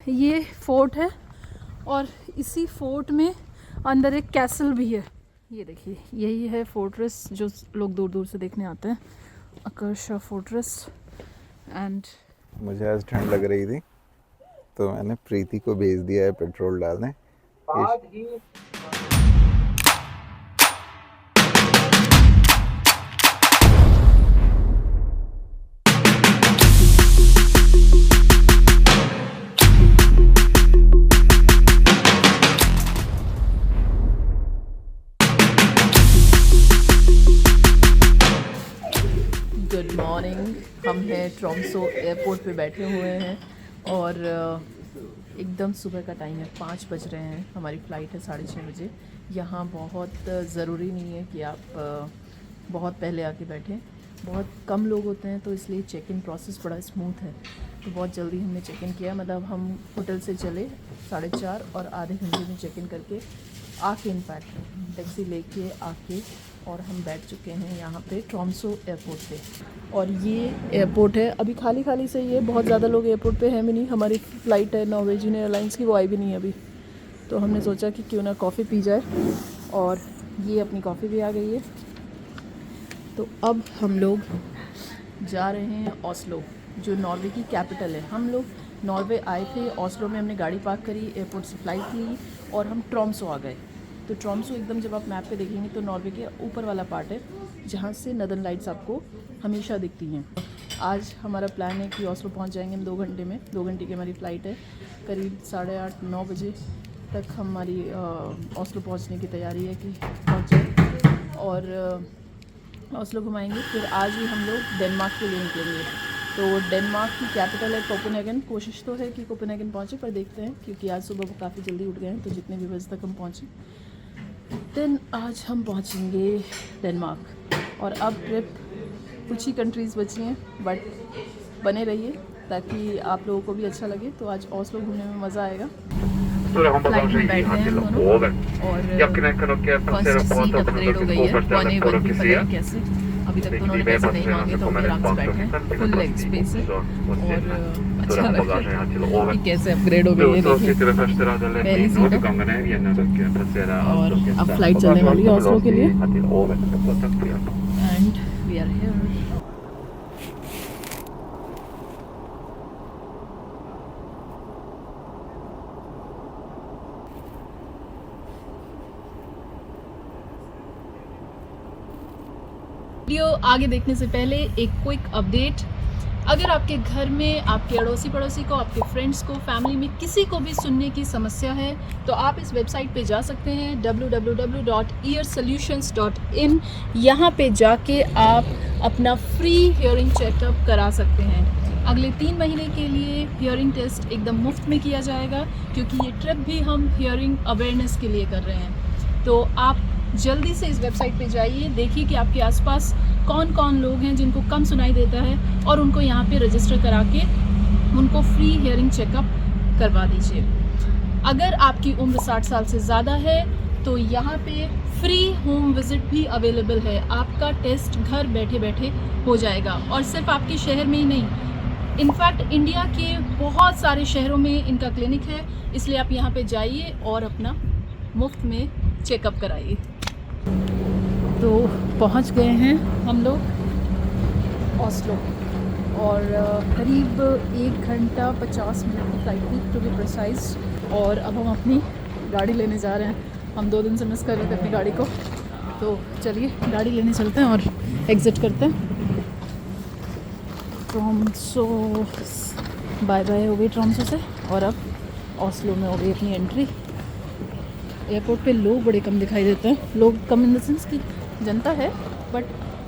ये फोर्ट है और इसी फोर्ट में अंदर एक कैसल भी है। ये देखिए, यही है फोर्ट्रेस जो लोग दूर दूर से देखने आते हैं, आकर्षा फोर्ट्रेस। एंड मुझे आज ठंड लग रही थी तो मैंने प्रीति को भेज दिया है पेट्रोल डालने। गुड मॉर्निंग, हम हैं ट्रोम्सो एयरपोर्ट पे बैठे हुए हैं और एकदम सुबह का टाइम है, 5 बज रहे हैं। हमारी फ़्लाइट है 6:30 बजे। यहाँ बहुत ज़रूरी नहीं है कि आप बहुत पहले आके बैठें, बहुत कम लोग होते हैं तो इसलिए चेक इन प्रोसेस बड़ा स्मूथ है। तो बहुत जल्दी हमने चेक इन किया, मतलब हम होटल से चले 4:30 और आधे घंटे में चेक इन करके आके इनफैक्ट टैक्सी लेके आके और हम बैठ चुके हैं यहाँ पे ट्रोम्सो एयरपोर्ट पे। और ये एयरपोर्ट है, अभी खाली खाली से ही है, बहुत ज़्यादा लोग एयरपोर्ट पे हैं भी नहीं। हमारी फ़्लाइट है नॉर्वेजियन एयरलाइंस की, वो आई भी नहीं है अभी, तो हमने सोचा कि क्यों ना कॉफ़ी पी जाए। और ये अपनी कॉफ़ी भी आ गई है। तो अब हम लोग जा रहे हैं ओस्लो, जो नॉर्वे की कैपिटल है। हम लोग नॉर्वे आए थे, ओस्लो में हमने गाड़ी पार्क करी, एयरपोर्ट से फ़्लाइट ली और हम ट्रोम्सो आ गए। तो ट्रोम्सो एकदम जब आप मैप पे देखेंगे तो नॉर्वे के ऊपर वाला पार्ट है, जहाँ से नदर्न लाइट्स आपको हमेशा दिखती हैं। आज हमारा प्लान है कि ओस्लो पहुँच जाएंगे हम 2 घंटे में। 2 घंटे की हमारी फ़्लाइट है, करीब 8:30-9 बजे तक हमारी ओस्लो पहुँचने की तैयारी है कि पहुँच जाए और ओस्लो घुमाएंगे। फिर आज ही हम लोग डेनमार्क के लिए निकलेंगे। तो डेनमार्क की कैपिटल है कोपेनहेगन। कोशिश तो है कि कोपेनहेगन पहुँचे, पर देखते हैं, क्योंकि आज सुबह वो काफ़ी जल्दी उठ गए हैं, तो जितने भी बजे तक हम पहुँचें देन आज हम पहुँचेंगे डेनमार्क। और अब ट्रिप कुछ ही कंट्रीज़ बची हैं, बट बने रहिए ताकि आप लोगों को भी अच्छा लगे। तो आज ओस्लो घूमने में मज़ा आएगा। फ्लाइट में बैठ गए हैं दोनों और फर्स्ट सीट अपग्रेड हो गई है। 1A1 भी पता नहीं कैसे, अभी तक तो उन्होंने पैसे नहीं मांगे तो हम आराम से बैठे हैं। फुल लेग स्पेस है और अच्छा लग रहा है कि कैसे अपग्रेड हो गई है। देखिए पहली सीट है और अब फ्लाइट चलने वाली है ओस्लो के लिए and we are here. Video आगे देखने से पहले एक क्विक अपडेट। अगर आपके घर में, आपके अड़ोसी पड़ोसी को, आपके फ्रेंड्स को, फैमिली में किसी को भी सुनने की समस्या है तो आप इस वेबसाइट पे जा सकते हैं www.earsolutions.in। यहाँ पे जाके आप अपना फ्री हियरिंग चेकअप करा सकते हैं। अगले 3 महीने के लिए हियरिंग टेस्ट एकदम मुफ्त में किया जाएगा, क्योंकि ये ट्रिप भी हम हियरिंग अवेयरनेस के लिए कर रहे हैं। तो आप जल्दी से इस वेबसाइट पे जाइए, देखिए कि आपके आसपास कौन कौन लोग हैं जिनको कम सुनाई देता है और उनको यहाँ पे रजिस्टर करा के उनको फ्री हियरिंग चेकअप करवा दीजिए। अगर आपकी उम्र 60 साल से ज़्यादा है तो यहाँ पे फ्री होम विज़िट भी अवेलेबल है। आपका टेस्ट घर बैठे बैठे हो जाएगा और सिर्फ आपके शहर में ही नहीं, इनफैक्ट इंडिया के बहुत सारे शहरों में इनका क्लिनिक है। इसलिए आप यहाँ पे जाइए और अपना मुफ्त में चेकअप कराइए। तो पहुंच गए हैं हम लोग ओस्लो और करीब 1 घंटा 50 मिनट की फ़्लाइट थी टू बी प्रिसाइज। और अब हम अपनी गाड़ी लेने जा रहे हैं। हम 2 दिन से मिस कर रहे थे अपनी गाड़ी को, तो चलिए गाड़ी लेने चलते हैं और एग्ज़िट करते हैं। ट्रोम्सो बाय बाय हो गई ट्रोम्सो से और अब ओस्लो में हो गई अपनी एंट्री। एयरपोर्ट पे लोग बड़े कम दिखाई देते हैं, लोग कम इन द सेंस की जनता है, बट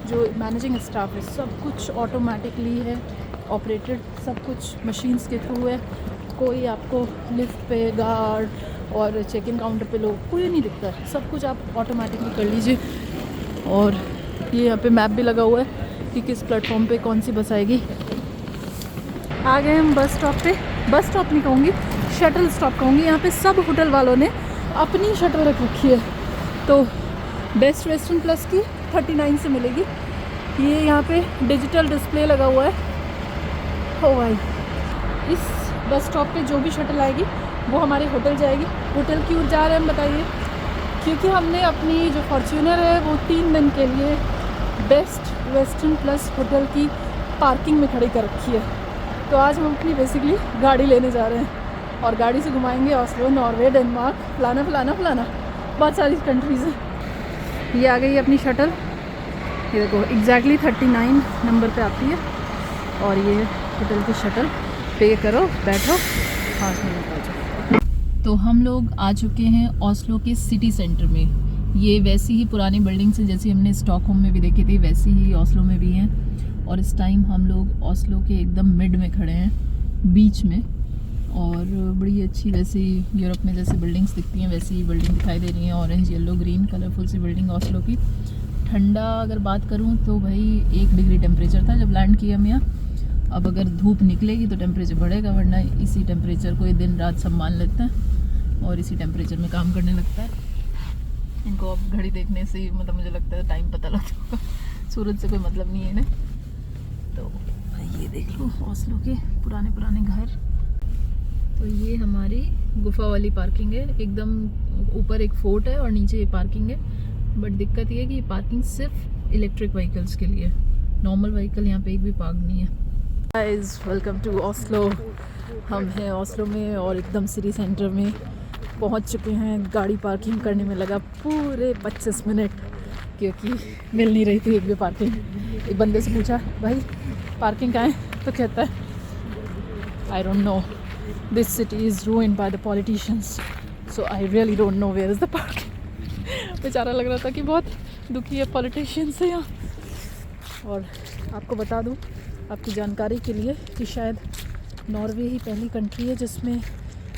जो मैनेजिंग स्टाफ है सब कुछ ऑटोमेटिकली है ऑपरेटेड, सब कुछ मशीन्स के थ्रू है। कोई आपको लिफ्ट पे गार्ड और चेक इन काउंटर पे लोग कोई नहीं दिखता है, सब कुछ आप ऑटोमेटिकली कर लीजिए। और ये यहाँ पे मैप भी लगा हुआ है कि किस प्लेटफॉर्म पे कौन सी बस आएगी। आ गए हम बस स्टॉप पे। बस स्टॉप नहीं कहूँगी, शटल स्टॉप कहूँगी। यहाँ पे सब होटल वालों ने अपनी शटल रख रखी है। तो बेस्ट वेस्टर्न प्लस की 39 से मिलेगी। ये यहाँ पे डिजिटल डिस्प्ले लगा हुआ है। ओ भाई, इस बस स्टॉप पे जो भी शटल आएगी वो हमारे होटल जाएगी। होटल क्यों जा रहे हैं हम बताइए? क्योंकि हमने अपनी जो फॉर्च्यूनर है वो 3 दिन के लिए बेस्ट वेस्टर्न प्लस होटल की पार्किंग में खड़ी कर रखी है। तो आज हम अपनी बेसिकली गाड़ी लेने जा रहे हैं और गाड़ी से घुमाएंगे ऑस्लो, नॉर्वे, डेनमार्क, फलाना बहुत सारी कंट्रीज़ हैं। ये आ गई अपनी शटल, ये देखो एग्जैक्टली 39 नंबर पे आती है और ये होटल की शटल। पे करो, बैठो, 5 मिनट पहुँचो। तो हम लोग आ चुके हैं ऑस्लो के सिटी सेंटर में। ये वैसी ही पुरानी बिल्डिंग्स हैं जैसी हमने स्टॉकहोम में भी देखी थी, वैसी ही ऑस्लो में भी हैं। और इस टाइम हम लोग ऑस्लो के एकदम मिड में खड़े हैं, बीच में। और बड़ी अच्छी वैसी यूरोप में जैसे बिल्डिंग्स दिखती हैं वैसी बिल्डिंग दिखाई दे रही हैं, ऑरेंज, येलो, ग्रीन कलरफुल सी बिल्डिंग ऑस्लो की। ठंडा अगर बात करूँ तो भाई 1 डिग्री टेम्परेचर था जब लैंड किया हम यहाँ। अब अगर धूप निकलेगी तो टेम्परेचर बढ़ेगा, वरना इसी टेम्परेचर को ये दिन रात सब मान लेते हैं और इसी टेम्परेचर में काम करने लगता है। इनको अब घड़ी देखने से ही मतलब मुझे लगता है टाइम पता लगता होगा, सूरज से कोई मतलब नहीं है इन्हें। तो ये देख लो ऑस्लो के पुराने घर। तो ये हमारी गुफा वाली पार्किंग है, एकदम ऊपर एक फोर्ट है और नीचे ये पार्किंग है। बट दिक्कत ये है कि ये पार्किंग सिर्फ इलेक्ट्रिक व्हीकल्स के लिए, नॉर्मल व्हीकल यहाँ पे एक भी पार्क नहीं है। Guys welcome to Oslo. हम हैं ऑस्लो में और एकदम सिटी सेंटर में पहुँच चुके हैं। गाड़ी पार्किंग करने में लगा पूरे 25 मिनट क्योंकि मिल नहीं रही थी एक भी पार्किंग। एक बंदे से पूछा भाई पार्किंग कहाँ है, तो कहता है I don't know, this city is ruined by the politicians, so I really don't know where is the parking. बेचारा लग रहा था कि बहुत दुखी है पॉलिटिशियंस से यहाँ। और आपको बता दूँ आपकी जानकारी के लिए कि शायद नॉर्वे ही पहली कंट्री है जिसमें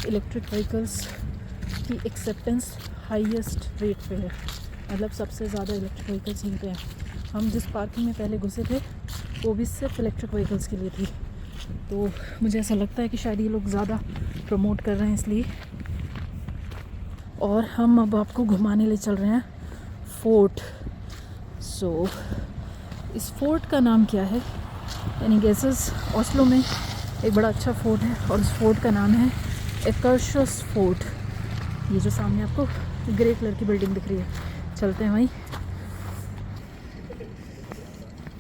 इलेक्ट्रिक व्हीकल्स की एक्सेप्टेंस हाईएस्ट रेट पे है। मतलब सबसे ज़्यादा इलेक्ट्रिक व्हीकल्स यहीं पे हैं। हम जिस पार्किंग में पहले घुसे थे वो भी सिर्फ इलेक्ट्रिक व्हीकल्स के लिए थी। तो मुझे ऐसा लगता है कि शायद ये लोग ज़्यादा प्रमोट कर रहे हैं इसलिए। और हम अब आपको घुमाने ले चल रहे हैं फोर्ट। सो इस फोर्ट का नाम क्या है? यानी गेसेस? ऑस्लो में एक बड़ा अच्छा फोर्ट है और उस फोर्ट का नाम है एकेर्शियस फोर्ट। ये जो सामने आपको ग्रे कलर की बिल्डिंग दिख रही है, चलते हैं वहीं।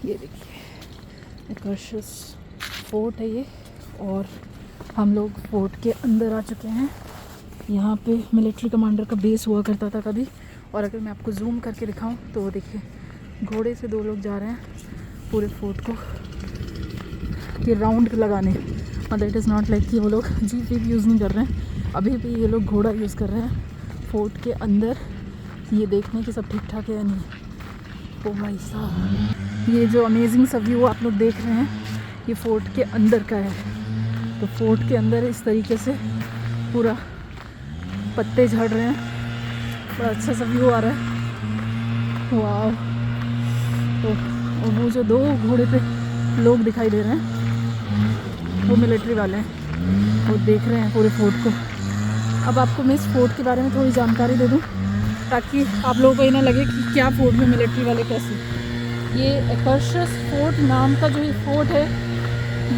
ये देखिए एकेर्शियस फोर्ट है ये। और हम लोग फोर्ट के अंदर आ चुके हैं। यहाँ पे मिलिट्री कमांडर का बेस हुआ करता था कभी। और अगर मैं आपको जूम करके दिखाऊं तो देखिए घोड़े से 2 लोग जा रहे हैं पूरे फोर्ट को कि राउंड लगाने। मतलब इट इज़ नॉट लाइक कि वो लोग जीप वीप यूज़ नहीं कर रहे हैं, अभी भी ये लोग घोड़ा यूज़ कर रहे हैं फोर्ट के अंदर, ये देखने कि सब ठीक ठाक है या नहीं। ओ भाई साहब, ये जो अमेजिंग सा व्यू आप लोग देख रहे हैं ये फोर्ट के अंदर का है। तो फोर्ट के अंदर इस तरीके से पूरा पत्ते झड़ रहे हैं, बड़ा अच्छा सा व्यू आ रहा है। वाह। तो वो जो 2 घोड़े पे लोग दिखाई दे रहे हैं वो मिलिट्री वाले हैं, वो देख रहे हैं पूरे फोर्ट को। अब आपको मैं इस फोर्ट के बारे में थोड़ी जानकारी दे दूं ताकि आप लोगों को ये ना लगे कि क्या फोर्ट में मिलिट्री वाले कैसे। ये एकेर्शियस फोर्ट नाम का जो ये फोर्ट है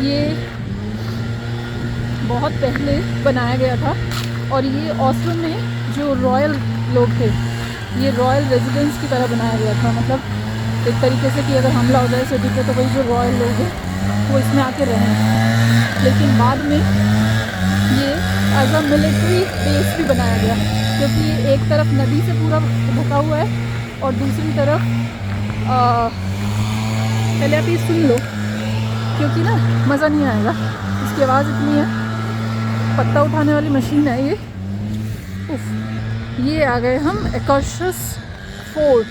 ये बहुत पहले बनाया गया था और ये ऑस्लो में जो रॉयल लोग थे ये रॉयल रेजिडेंस की तरह बनाया गया था। मतलब एक तरीके से कि अगर हमला हो जाए सिटी पे तो वही जो रॉयल लोग हैं वो इसमें आके रहें। लेकिन बाद में ये एज अ मिलिट्री बेस भी बनाया गया क्योंकि ये एक तरफ नदी से पूरा ढका हुआ है और दूसरी तरफ पहले आप ये सुन लो क्योंकि ना मज़ा नहीं आएगा, इसकी आवाज़ इतनी है। पत्ता उठाने वाली मशीन है ये। उफ, ये आ गए हम एकेर्शियस फोर्ट।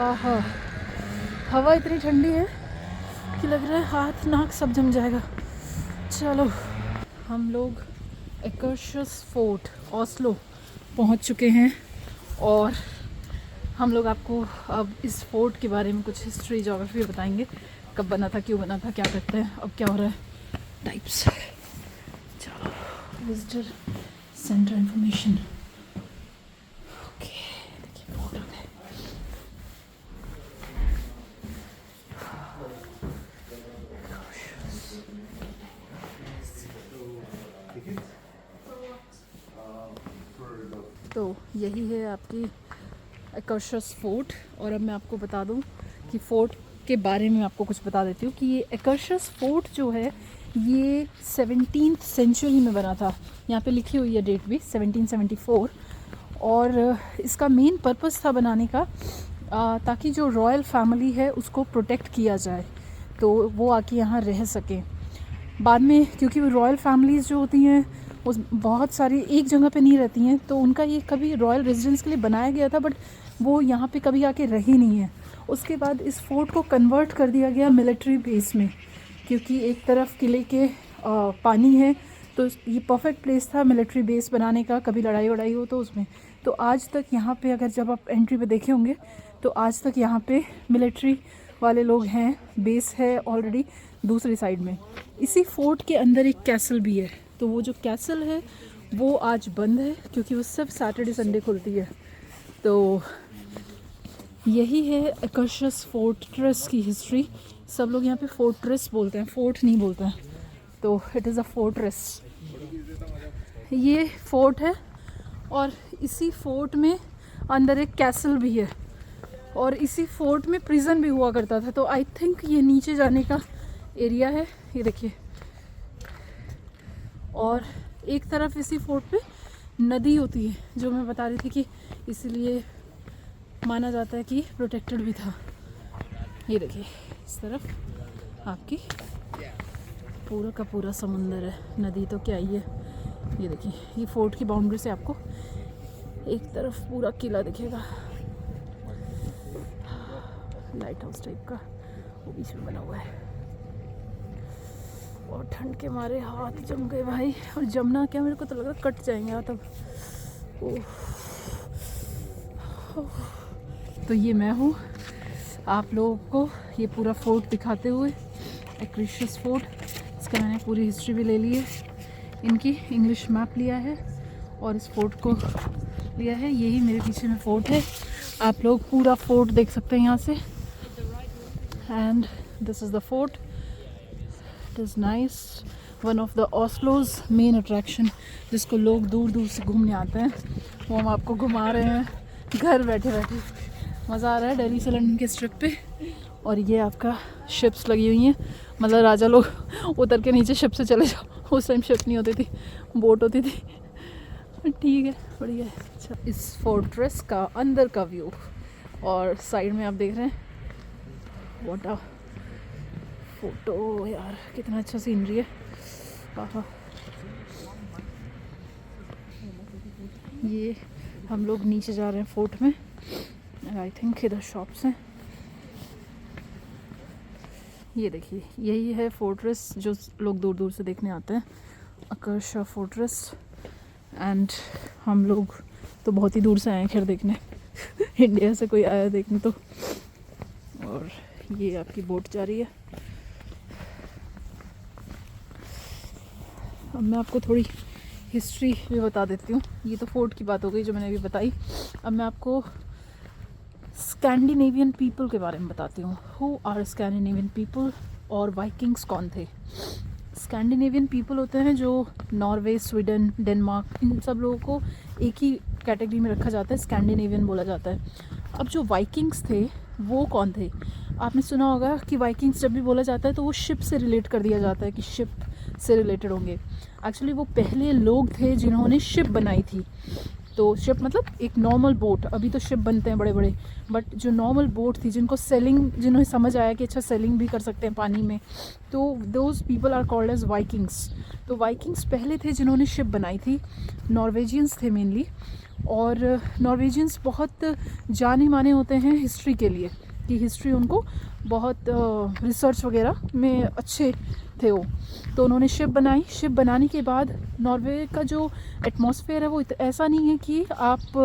आहा, हवा इतनी ठंडी है कि लग रहा है हाथ नाक सब जम जाएगा। चलो हम लोग एकेर्शियस फोर्ट ऑस्लो पहुंच चुके हैं और हम लोग आपको अब इस फोर्ट के बारे में कुछ हिस्ट्री ज्योग्राफी बताएंगे, कब बना था, क्यों बना था, क्या करते हैं, अब क्या हो रहा है टाइप्स। चलो विजिटर सेंटर इंफॉर्मेशन। ओके देखिए फोर्ट आ गए। तो यही है आपकी एकर्शस फोर्ट। और अब मैं आपको बता दूं कि फ़ोर्ट के बारे में आपको कुछ बता देती हूँ कि ये एकर्शस फोर्ट जो है ये 17th सेंचुरी में बना था। यहाँ पे लिखी हुई है डेट भी 1774। और इसका मेन पर्पस था बनाने का ताकि जो रॉयल फैमिली है उसको प्रोटेक्ट किया जाए, तो वो आके यहाँ रह सकें। बाद में क्योंकि वो रॉयल फैमिलीज़ जो होती हैं वो बहुत सारी एक जगह पे नहीं रहती हैं, तो उनका ये कभी रॉयल रेजिडेंस के लिए बनाया गया था, बट वो यहाँ पे कभी आके रही नहीं है। उसके बाद इस फोर्ट को कन्वर्ट कर दिया गया मिलिट्री बेस में, क्योंकि एक तरफ किले के पानी है, तो ये परफेक्ट प्लेस था मिलिट्री बेस बनाने का, कभी लड़ाई वड़ाई हो तो उसमें। तो आज तक यहाँ पे अगर जब आप एंट्री पे देखे होंगे तो आज तक यहाँ पे मिलिट्री वाले लोग हैं, बेस है ऑलरेडी दूसरी साइड में। इसी फोर्ट के अंदर एक कैसल भी है, तो वो जो कैसल है वो आज बंद है क्योंकि वो सिर्फ सैटरडे संडे खुलती है। तो यही है एकर्शस फोर्ट्रेस की हिस्ट्री। सब लोग यहाँ पे फोर्ट्रेस बोलते हैं, फोर्ट नहीं बोलते हैं, तो इट इज़ अ फोर्ट्रेस। ये फोर्ट है और इसी फोर्ट में अंदर एक कैसल भी है और इसी फोर्ट में प्रिजन भी हुआ करता था। तो आई थिंक ये नीचे जाने का एरिया है, ये देखिए। और एक तरफ इसी फोर्ट पे नदी होती है, जो मैं बता रही थी कि इसीलिए माना जाता है कि प्रोटेक्टेड भी था। ये देखिए इस तरफ आपकी पूरा का पूरा समुंदर है, नदी तो क्या ही है। ये देखिए ये फोर्ट की बाउंड्री से आपको एक तरफ पूरा किला दिखेगा, लाइट हाउस टाइप का, वो बीच में बना हुआ है। और ठंड के मारे हाथ जम गए भाई, और जमना क्या, मेरे को तो लग रहा कट जाएंगे हाथ अब। तो ये मैं हूँ आप लोगों को ये पूरा फोर्ट दिखाते हुए, एकर्शस फोर्ट। इसका मैंने पूरी हिस्ट्री भी ले ली है, इनकी इंग्लिश मैप लिया है और इस फोर्ट को लिया है। यही मेरे पीछे में फोर्ट है, आप लोग पूरा फोर्ट देख सकते हैं यहाँ से। And this is the fort, it is nice, one of the Oslo's main attraction, जिसको लोग दूर दूर से घूमने आते हैं। वो हम आपको घुमा रहे हैं घर बैठे बैठे, मज़ा आ रहा है दिल्ली से लंदन के इस ट्रिप पे। और ये आपका शिप्स लगी हुई हैं, मतलब राजा लोग उतर के नीचे शिप से चले जाओ, उस टाइम शिप नहीं होती थी, बोट होती थी। ठीक है, बढ़िया है। अच्छा, इस फोर्ट्रेस का अंदर का व्यू, और साइड में आप देख रहे हैं व्हाट अ फोटो यार, कितना अच्छा सीनरी है। आहा, ये हम लोग नीचे जा रहे हैं फोर्ट में, आई थिंक इधर शॉप्स हैं। ये देखिए यही है फोर्ट्रेस जो लोग दूर दूर से देखने आते हैं, एकर्शस फोर्ट्रेस। एंड हम लोग तो बहुत ही दूर से आए हैं खैर देखने इंडिया से कोई आया देखने तो। और ये आपकी बोट जा रही है। अब मैं आपको थोड़ी हिस्ट्री भी बता देती हूँ। ये तो फोर्ट की बात हो गई जो मैंने अभी बताई। अब मैं आपको स्कैंडिनेवियन पीपल के बारे में बताती हूँ। हु आर स्कैंडिनेवियन पीपल, और वाइकिंग्स कौन थे। स्कैंडिनेवियन पीपल होते हैं जो नॉर्वे, स्वीडन, डेनमार्क, इन सब लोगों को एक ही कैटेगरी में रखा जाता है, स्कैंडिनेवियन बोला जाता है। अब जो वाइकिंग्स थे वो कौन थे, आपने सुना होगा कि वाइकिंग्स जब भी बोला जाता है तो वो शिप से रिलेट कर दिया जाता है कि शिप से रिलेटेड होंगे। एक्चुअली वो पहले लोग थे जिन्होंने शिप बनाई थी। तो शिप मतलब एक नॉर्मल बोट, अभी तो शिप बनते हैं बड़े बड़े, बट जो नॉर्मल बोट थी जिनको सेलिंग, जिन्हें समझ आया कि अच्छा सेलिंग भी कर सकते हैं पानी में, तो those people are called as Vikings. तो वाइकिंग्स पहले थे जिन्होंने शिप बनाई थी, नॉर्वेजियंस थे मेनली। और नॉर्वेजियंस बहुत जाने माने होते हैं हिस्ट्री के लिए, कि हिस्ट्री उनको बहुत रिसर्च वगैरह में अच्छे थे वो। तो उन्होंने शिप बनाई। शिप बनाने के बाद नॉर्वे का जो एटमॉस्फेयर है वो ऐसा नहीं है कि आप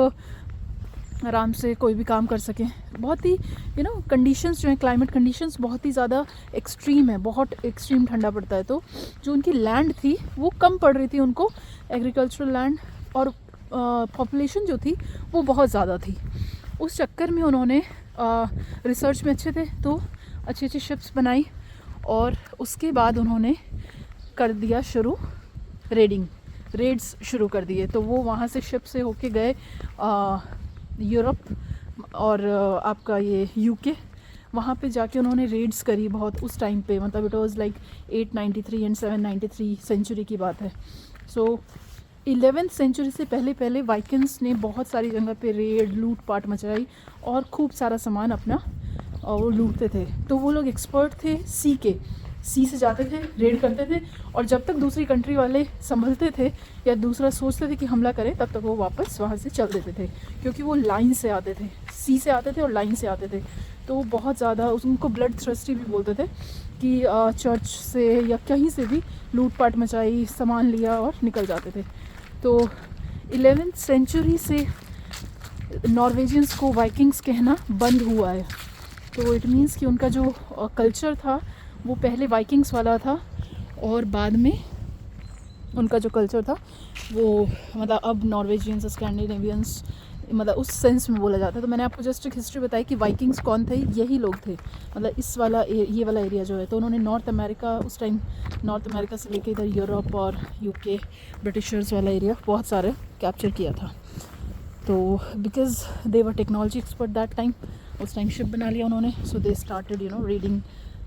आराम से कोई भी काम कर सकें। बहुत ही कंडीशंस जो हैं, क्लाइमेट कंडीशंस बहुत ही ज़्यादा एक्सट्रीम है, बहुत एक्सट्रीम ठंडा पड़ता है। तो जो उनकी लैंड थी वो कम पड़ रही थी उनको, एग्रीकल्चरल लैंड, और पॉपुलेशन जो थी वो बहुत ज़्यादा थी। उस चक्कर में उन्होंने रिसर्च में अच्छे थे तो अच्छी अच्छी शिप्स बनाई, और उसके बाद उन्होंने कर दिया शुरू रेडिंग, रेड्स शुरू कर दिए। तो वो वहाँ से शिप से होके गए यूरोप और आपका ये यूके, वहाँ पे जाके उन्होंने रेड्स करी बहुत उस टाइम पे, मतलब it was like 893 and 793 century की बात है। सो 11th सेंचुरी से पहले वाइकिंग्स ने बहुत सारी जगह पे रेड लूट पाट मचाई और खूब सारा सामान अपना वो लूटते थे। तो वो लोग एक्सपर्ट थे सी से जाते थे, रेड करते थे, और जब तक दूसरी कंट्री वाले संभलते थे या दूसरा सोचते थे कि हमला करें, तब तक वो वापस वहाँ से चल देते थे, क्योंकि वो लाइन से आते थे, सी से आते थे और लाइन से आते थे। तो बहुत ज़्यादा उनको ब्लड थ्रस्टी भी बोलते थे कि चर्च से या कहीं से भी लूटपाट मचाई, सामान लिया और निकल जाते थे। तो 11th सेंचुरी से नॉर्वेजियंस को वाइकिंग्स कहना बंद हुआ है। तो इट मीन्स कि उनका जो कल्चर था वो पहले वाइकिंग्स वाला था, और बाद में उनका जो कल्चर था वो मतलब अब नॉर्वेजियंस, स्कैंडिनेवियंस, मतलब उस सेंस में बोला जाता है। तो मैंने आपको जस्ट एक हिस्ट्री बताई कि वाइकिंग्स कौन थे, यही लोग थे, मतलब इस वाला ये वाला एरिया जो है। तो उन्होंने नॉर्थ अमेरिका, उस टाइम नॉर्थ अमेरिका से लेके इधर यूरोप और यूके, ब्रिटिशर्स वाला एरिया बहुत सारे कैप्चर किया था। तो because they were technology expert that time, उस टाइम शिप बना लिया उन्होंने। So they started reading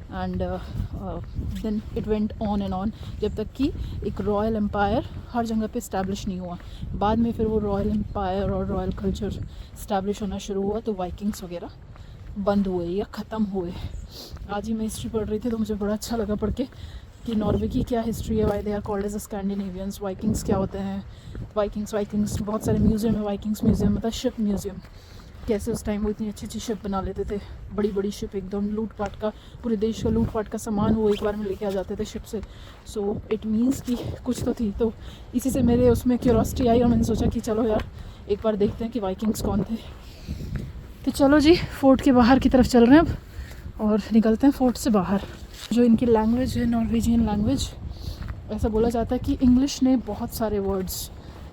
and then it went on and on, जब तक कि एक रॉयल एम्पायर हर जगह पे इस्टेब्लिश नहीं हुआ। बाद में फिर वो रॉयल एम्पायर और रॉयल कल्चर इस्टेब्लिश होना शुरू हुआ, तो वाइकिंग्स वगैरह बंद हुए या ख़त्म हुए। आज ही मैं हिस्ट्री पढ़ रही थी तो मुझे बड़ा अच्छा लगा पढ़ के कि नॉर्वे की क्या हिस्ट्री है, why they are called as Scandinavians, Vikings क्या होते हैं। वाइकिंग्स बहुत सारे म्यूज़ियम है, वाइकिंग्स म्यूज़ियम मतलब शिप म्यूज़ियम, कैसे उस टाइम वो इतनी अच्छी अच्छी शिप बना लेते थे, बड़ी बड़ी शिप एकदम लूटपाट का, पूरे देश का लूटपाट का सामान वो एक बार में लेके आ जाते थे शिप से। सो इट मीन्स कि कुछ तो थी। तो इसी से मेरे उसमें क्यूरोसिटी आई और मैंने सोचा कि चलो यार एक बार देखते हैं कि वाइकिंग्स कौन थे। तो चलो जी, फोर्ट के बाहर की तरफ चल रहे हैं अब और निकलते हैं फोर्ट से बाहर। जो इनकी लैंग्वेज है, नॉर्वेजियन लैंग्वेज, ऐसा बोला जाता है कि इंग्लिश ने बहुत सारे वर्ड्स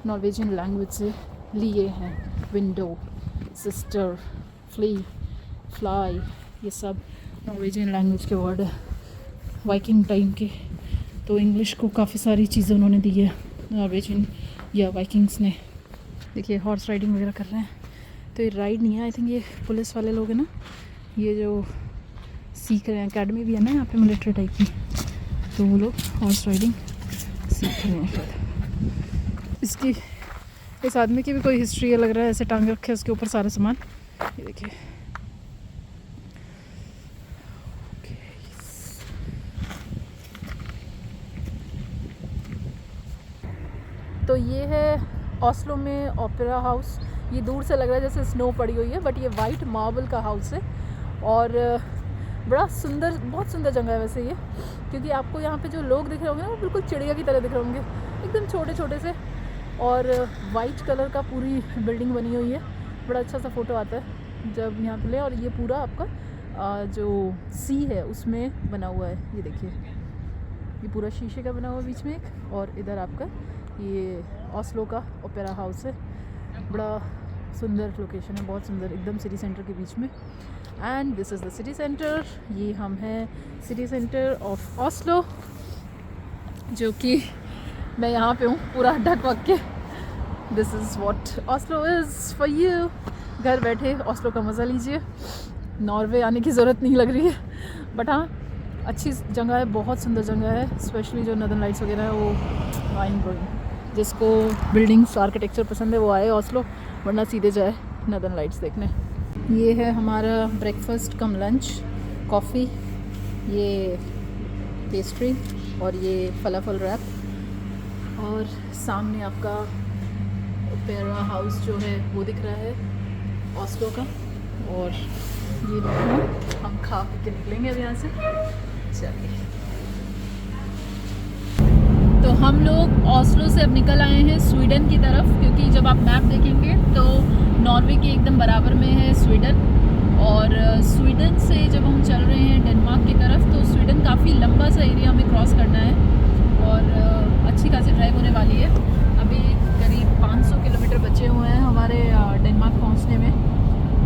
नॉर्वेजियन लैंग्वेज से लिए हैं। विंडो, सिस्टर, फ्ली, फ्लाई, ये सब नॉर्वेजियन लैंग्वेज के वर्ड है वाइकिंग टाइम के। तो इंग्लिश को काफ़ी सारी चीज़ें उन्होंने दी है नॉर्वेजियन या वाइकिंग्स ने। देखिए हॉर्स राइडिंग वगैरह कर रहे हैं। तो ये राइड नहीं है, आई थिंक ये पुलिस वाले लोग हैं ना, ये जो सीख रहे हैं, एकेडमी भी है ना यहाँ पे मिलिट्री टाइप की, तो वो लोग हॉर्स राइडिंग सीख रहे हैं। इसकी इस आदमी की भी कोई हिस्ट्री है लग रहा है, ऐसे टांग रखे है उसके ऊपर सारा सामान, ये देखिए। तो ये है ऑस्लो में ओपेरा हाउस। ये दूर से लग रहा है जैसे स्नो पड़ी हुई है, बट ये वाइट मार्बल का हाउस है और बड़ा सुंदर, बहुत सुंदर जगह है वैसे ये, क्योंकि आपको यहाँ पे जो लोग दिख रहे होंगे ना वो बिल्कुल चिड़िया की तरह दिख रहे होंगे, एकदम छोटे छोटे से, और वाइट कलर का पूरी बिल्डिंग बनी हुई है। बड़ा अच्छा सा फ़ोटो आता है जब यहाँ पे ले। और ये पूरा आपका जो सी है उसमें बना हुआ है, ये देखिए, ये पूरा शीशे का बना हुआ है बीच में एक, और इधर आपका ये ऑस्लो का ओपेरा हाउस है। बड़ा सुंदर लोकेशन है, बहुत सुंदर, एकदम सिटी सेंटर के बीच में। And this is the city centre. ये हम हैं सिटी सेंटर ऑफ ऑस्लो, जो कि मैं यहाँ पे हूँ पूरा ढक वक के। This is what Oslo is for you. घर बैठे ऑस्लो का मज़ा लीजिए। नॉर्वे आने की ज़रूरत नहीं लग रही है, बट हाँ अच्छी जगह है, बहुत सुंदर जगह है। स्पेशली जो नॉर्दर्न लाइट्स वगैरह है वो माइंड ब्लोइंग। जिसको बिल्डिंग्स आर्किटेक्चर पसंद है वो आए ऑस्लो, वरना सीधे जाए नॉर्दर्न लाइट्स देखने। ये है हमारा ब्रेकफास्ट कम लंच, कॉफ़ी, ये पेस्ट्री और ये फलाफल रैप। और सामने आपका ओपेरा हाउस जो है वो दिख रहा है ऑस्लो का। और ये हम खा पी के निकलेंगे अब यहाँ से। चलिए, तो हम लोग ऑस्लो से अब निकल आए हैं स्वीडन की तरफ, क्योंकि जब आप मैप देखेंगे तो नॉर्वे के एकदम बराबर में है स्वीडन। और स्वीडन से जब हम चल रहे हैं डेनमार्क की तरफ, तो स्वीडन काफ़ी लंबा सा एरिया हमें क्रॉस करना है और अच्छी खासी ड्राइव होने वाली है। अभी करीब 500 किलोमीटर बचे हुए हैं हमारे डेनमार्क पहुंचने में।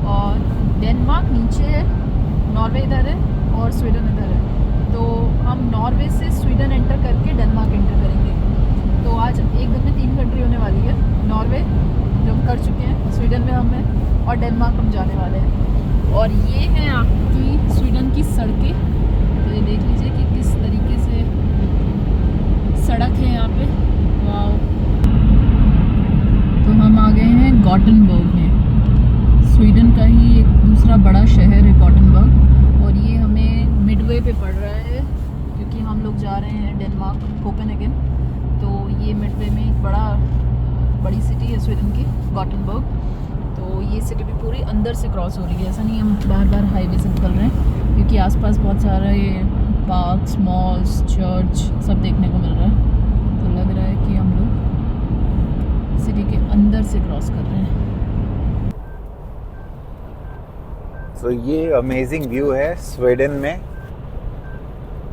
और डेनमार्क नीचे है, नॉर्वे इधर है और स्वीडन इधर है। तो हम नॉर्वे से स्वीडन एंटर करके डेनमार्क एंटर करेंगे। तो आज एक दिन में 3 नॉर्वे जो हम कर चुके हैं, स्वीडन में हम हैं, और डेनमार्क हम जाने वाले हैं। और ये हैं आपकी स्वीडन की सड़कें। तो ये देख लीजिए कि किस तरीके से सड़क है यहाँ पे। वाओ। तो हम आ गए हैं गॉटेनबर्ग में, स्वीडन का ही एक दूसरा बड़ा शहर है गॉटेनबर्ग। और ये हमें मिडवे पे पड़ रहा है क्योंकि हम लोग जा रहे हैं डेनमार्क, कोपेनहेगन। तो ये मिडवे में एक बड़ी सिटी है स्वीडन की, गॉटेनबर्ग। तो ये सिटी भी पूरी अंदर से क्रॉस हो रही है, ऐसा नहीं हम बार बार हाईवे से निकल रहे हैं, क्योंकि आसपास बहुत सारा ये पार्क्स, मॉल्स, चर्च सब देखने को मिल रहा है। तो लग रहा है कि हम लोग सिटी के अंदर से क्रॉस कर रहे हैं। तो ये अमेजिंग व्यू है स्वीडन में।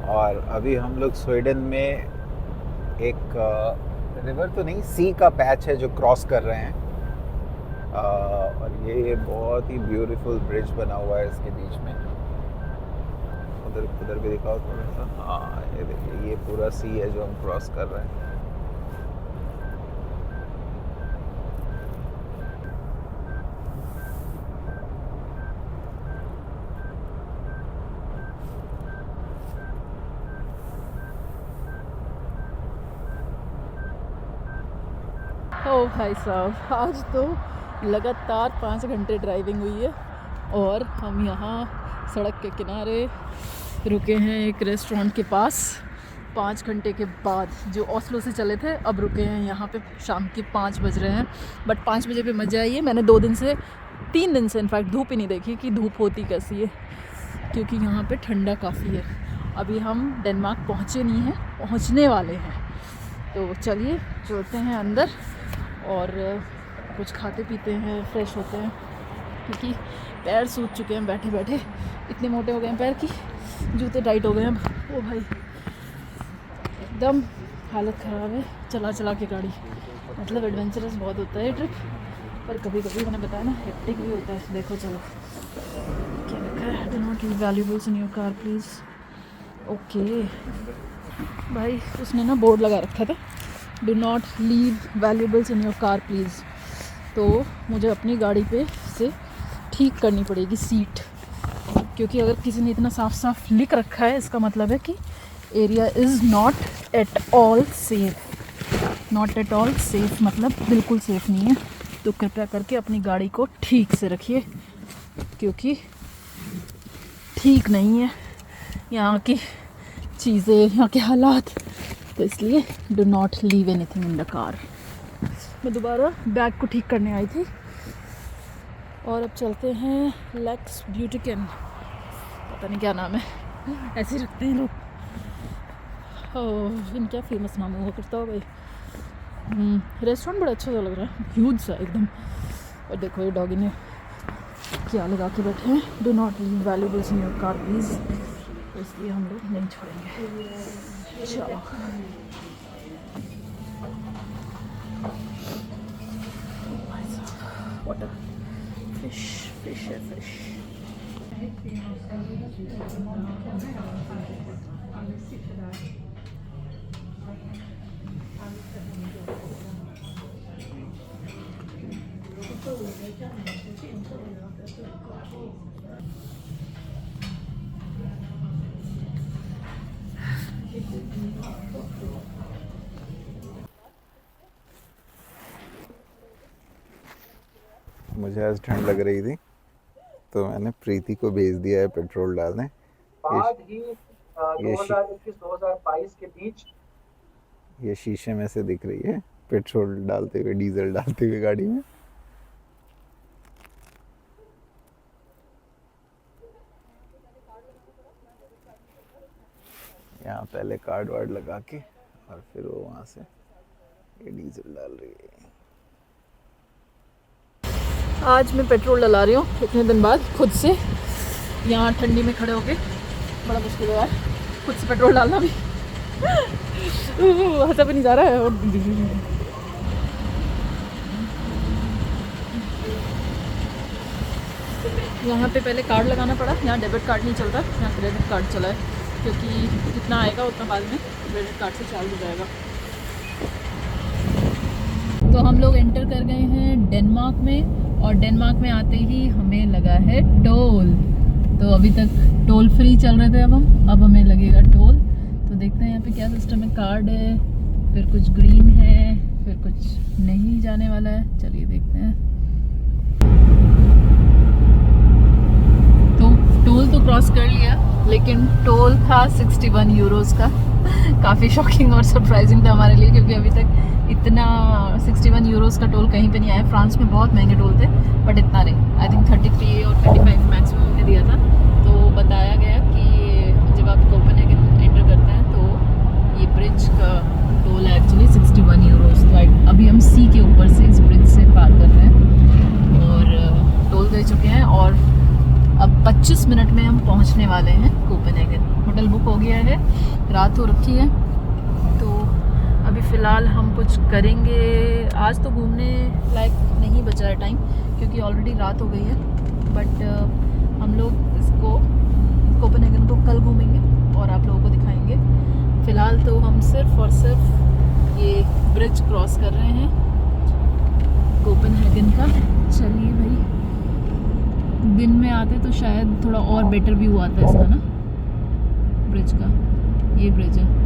और अभी हम लोग स्वीडन में एक रिवर तो नहीं, सी का पैच है जो क्रॉस कर रहे हैं। और ये बहुत ही ब्यूटीफुल ब्रिज बना हुआ है इसके बीच में। उधर भी दिखाओ थोड़ा सा। हाँ, ये देखिए, ये पूरा सी है जो हम क्रॉस कर रहे हैं। ओ भाई साहब, आज तो लगातार 5 घंटे ड्राइविंग हुई है और हम यहाँ सड़क के किनारे रुके हैं एक रेस्टोरेंट के पास। 5 घंटे के बाद, जो ओस्लो से चले थे, अब रुके हैं यहाँ पे। शाम के 5 बज रहे हैं, बट 5 बजे पे मज़ा आई है। मैंने 3 दिन से इनफैक्ट धूप ही नहीं देखी कि धूप होती कैसी है, क्योंकि यहाँ पे ठंडा काफ़ी है। अभी हम डेनमार्क पहुँचे नहीं हैं, पहुँचने वाले हैं। तो चलिए चलते हैं अंदर और कुछ खाते पीते हैं, फ्रेश होते हैं, क्योंकि पैर सूज चुके हैं बैठे बैठे। इतने मोटे हो गए हैं पैर की, जूते टाइट हो गए हैं। ओ भाई, एकदम हालत ख़राब है चला चला के गाड़ी। मतलब एडवेंचरस बहुत होता है ये ट्रिप, पर कभी कभी मैंने बताया ना, हेक्टिक भी होता है। देखो चलो क्या लिखा है, do not leave valuables in your car please. Okay भाई, उसने ना बोर्ड लगा रखा था, do not leave valuables in your car please. तो मुझे अपनी गाड़ी पे से ठीक करनी पड़ेगी सीट, क्योंकि अगर किसी ने इतना साफ साफ लिख रखा है, इसका मतलब है कि area is not at all safe. Not at all safe मतलब बिल्कुल सेफ़ नहीं है। तो कृपया करके अपनी गाड़ी को ठीक से रखिए, क्योंकि ठीक नहीं है यहाँ की चीज़ें, यहाँ के हालात। तो इसलिए do not leave anything in the car. मैं दोबारा बैग को ठीक करने आई थी। और अब चलते हैं लेक्स ब्यूटिकन, पता नहीं क्या नाम है, ऐसे ही रखते हैं लोग। ओह, इनका फेमस नाम हुआ करता हो भाई। रेस्टोरेंट बड़ा अच्छा सा लग रहा है, ह्यूज सा एकदम। और देखो ये डॉगी ने क्या लगा के बैठे हैं, do not leave valuables in your car please. तो इसलिए हम लोग नहीं छोड़ेंगे। चलो वाटर, फिश है फिश। मुझे आज ठंड लग रही थी, तो मैंने प्रीति को भेज दिया है पेट्रोल डालने। बाद ही 2021-2022 के बीच ये शीशे में से दिख रही है पेट्रोल डालते हुए, डीजल डालते हुए गाड़ी में। यहाँ पहले कार्ड वार्ड लगा के और फिर वो वहाँ से ये डीजल डाल रही है। आज मैं पेट्रोल डला रही हूँ इतने दिन बाद, खुद से। यहाँ ठंडी में खड़े होके बड़ा मुश्किल है यार, खुद से पेट्रोल डालना भी। हंसा भी नहीं जा रहा है। यहाँ पे पहले कार्ड लगाना पड़ा, यहाँ डेबिट कार्ड नहीं चलता, यहाँ क्रेडिट कार्ड चला है, क्योंकि जितना आएगा उतना बाद में क्रेडिट कार्ड से चार्ज हो जाएगा। तो हम लोग एंटर कर गए हैं डेनमार्क में, और डेनमार्क में आते ही हमें लगा है टोल। तो अभी तक टोल फ्री चल रहे थे, अब हमें लगेगा टोल। तो देखते हैं यहाँ पे क्या सिस्टम है। कार्ड है, फिर कुछ ग्रीन है, फिर कुछ नहीं जाने वाला है। चलिए देखते हैं। तो टोल तो क्रॉस कर लिया, लेकिन टोल था 61 यूरोस का। काफ़ी शॉकिंग और सरप्राइजिंग था हमारे लिए, क्योंकि अभी तक इतना 61 यूरोस का टोल कहीं पे नहीं आया। फ्रांस में बहुत महंगे टोल थे, बट इतना नहीं। आई थिंक 33 और 35 मैक्सिमम हमने दिया था। तो बताया गया कि जब आप कोपेनहेगन एंटर करते हैं तो ये ब्रिज का टोल है एक्चुअली 61 यूरोस। तो अभी हम सी के ऊपर से इस ब्रिज से पार कर रहे हैं और टोल दे चुके हैं, और अब 25 मिनट में हम पहुंचने वाले हैं कोपेनहेगन। होटल बुक हो गया है, रात हो रखी है। तो अभी फ़िलहाल हम कुछ करेंगे। आज तो घूमने लायक नहीं बचा है टाइम, क्योंकि ऑलरेडी रात हो गई है। बट हम लोग इसको कोपेनहेगन को कल घूमेंगे और आप लोगों को दिखाएंगे। फ़िलहाल तो हम सिर्फ और सिर्फ ये ब्रिज क्रॉस कर रहे हैं कोपेनहेगन का। चलिए भाई, दिन में आते तो शायद थोड़ा और बेटर व्यू आता है इसका ना, ब्रिज का। ये ब्रिज है।